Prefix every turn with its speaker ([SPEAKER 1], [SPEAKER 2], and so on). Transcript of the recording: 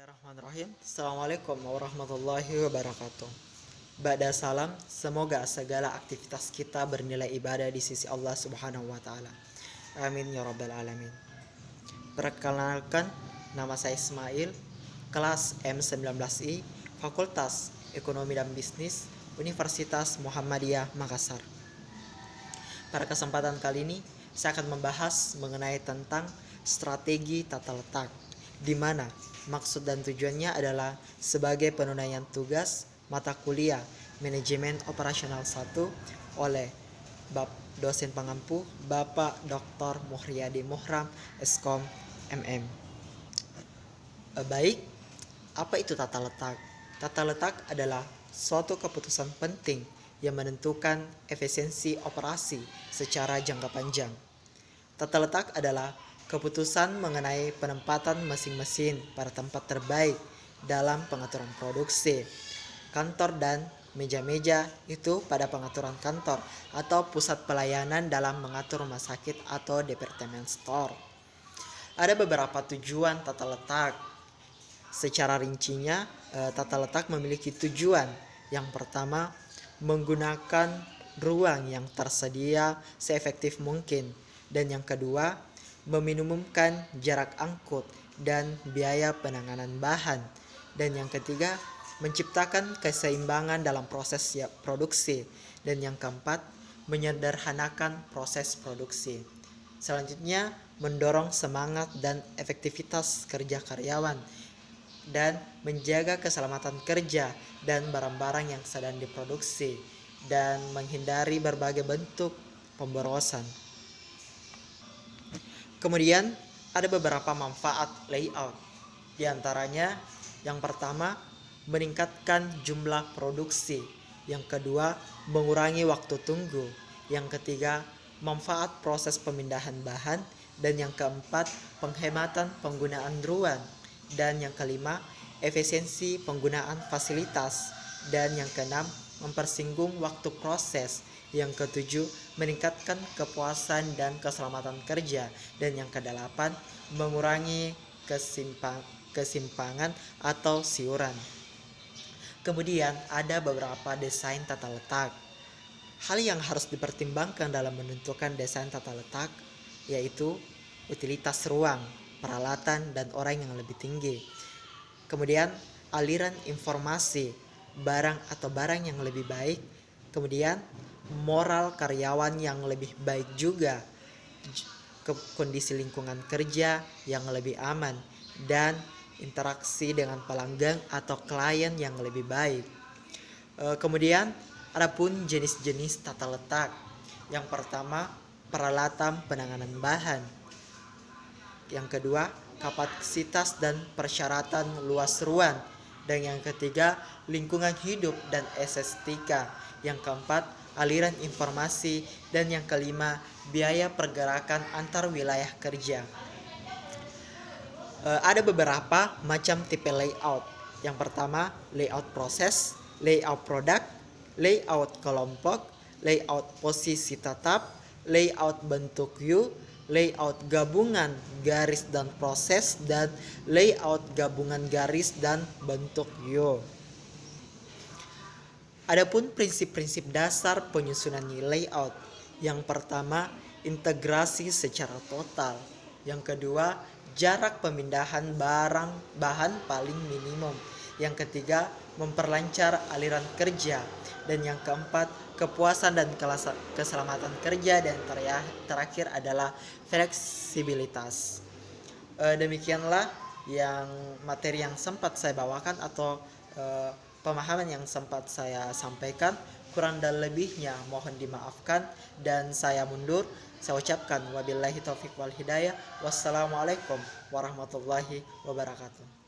[SPEAKER 1] Bismillahirrahmanirrahim. Assalamualaikum warahmatullahi wabarakatuh. Ba'da salam, semoga segala aktivitas kita bernilai ibadah di sisi Allah Subhanahu wa taala. Amin ya rabbal alamin. Perkenalkan, nama saya Ismail, kelas M19I, Fakultas Ekonomi dan Bisnis, Universitas Muhammadiyah Makassar. Pada kesempatan kali ini, saya akan membahas mengenai tentang strategi tata letak, di mana maksud dan tujuannya adalah sebagai penunaian tugas mata kuliah Manajemen Operasional 1 oleh dosen pengampu Bapak Dr. Muhriadi Muhram, Eskom MM. Baik, apa itu tata letak? Tata letak adalah suatu keputusan penting yang menentukan efisiensi operasi secara jangka panjang. Tata letak adalah keputusan mengenai penempatan mesin-mesin pada tempat terbaik dalam pengaturan produksi. Kantor dan meja-meja itu pada pengaturan kantor atau pusat pelayanan dalam mengatur rumah sakit atau departemen store. Ada beberapa tujuan tata letak. Secara rincinya, tata letak memiliki tujuan. Yang pertama, menggunakan ruang yang tersedia seefektif mungkin. Dan yang kedua, meminimumkan jarak angkut dan biaya penanganan bahan. Dan yang ketiga, menciptakan keseimbangan dalam proses produksi. Dan yang keempat, menyederhanakan proses produksi. Selanjutnya, mendorong semangat dan efektivitas kerja karyawan dan menjaga keselamatan kerja dan barang-barang yang sedang diproduksi dan menghindari berbagai bentuk pemborosan. Kemudian ada beberapa manfaat layout. Di antaranya, yang pertama, meningkatkan jumlah produksi. Yang kedua, mengurangi waktu tunggu. Yang ketiga, manfaat proses pemindahan bahan. Dan yang keempat, penghematan penggunaan ruang. Dan yang kelima, efisiensi penggunaan fasilitas. Dan yang keenam, mempersinggung waktu proses. Yang ketujuh, meningkatkan kepuasan dan keselamatan kerja. Dan yang kedelapan, mengurangi kesimpangan atau siuran. Kemudian ada beberapa desain tata letak. Hal yang harus dipertimbangkan dalam menentukan desain tata letak yaitu utilitas ruang, peralatan, dan orang yang lebih tinggi. Kemudian aliran informasi, barang yang lebih baik. Kemudian moral karyawan yang lebih baik juga, kondisi lingkungan kerja yang lebih aman, dan interaksi dengan pelanggan atau klien yang lebih baik. Kemudian adapun jenis-jenis tata letak. Yang pertama, peralatan penanganan bahan. Yang kedua, kapasitas dan persyaratan luas ruang. Dan yang ketiga, lingkungan hidup dan estetika. Yang keempat, aliran informasi. Dan yang kelima, biaya pergerakan antar wilayah kerja. Ada beberapa macam tipe layout. Yang pertama, layout proses, layout produk, layout kelompok, layout posisi tetap, layout bentuk U, layout gabungan garis dan proses, dan layout gabungan garis dan bentuk U. Adapun prinsip-prinsip dasar penyusunan layout. Yang pertama, integrasi secara total. Yang kedua, jarak pemindahan bahan paling minimum. Yang ketiga, memperlancar aliran kerja. Dan yang keempat, kepuasan dan keselamatan kerja. Dan terakhir adalah fleksibilitas. Demikianlah yang materi yang sempat saya bawakan atau pemahaman yang sempat saya sampaikan. Kurang dan lebihnya mohon dimaafkan dan saya mundur. Saya ucapkan wabillahi taufiq wal hidayah. Wassalamualaikum warahmatullahi wabarakatuh.